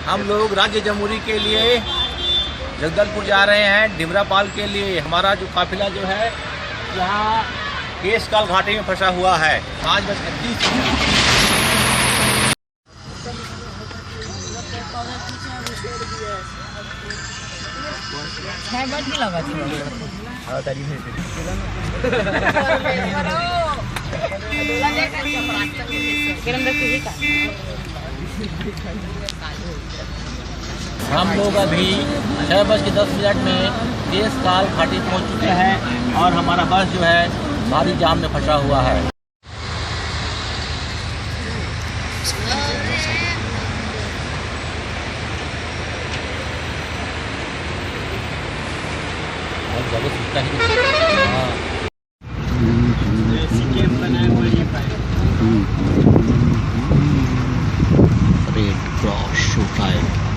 हम लोग राज्य जमहूरी के लिए जगदलपुर जा रहे हैं डिमरापाल के लिए। हमारा जो काफिला जो है यहाँ केशकाल घाटी में फंसा हुआ है। 5:31 हम लोग अभी 6:10 में केशकाल घाटी पहुँच चुके हैं और हमारा बस जो है भारी जाम में फंसा हुआ है। Red cross show time.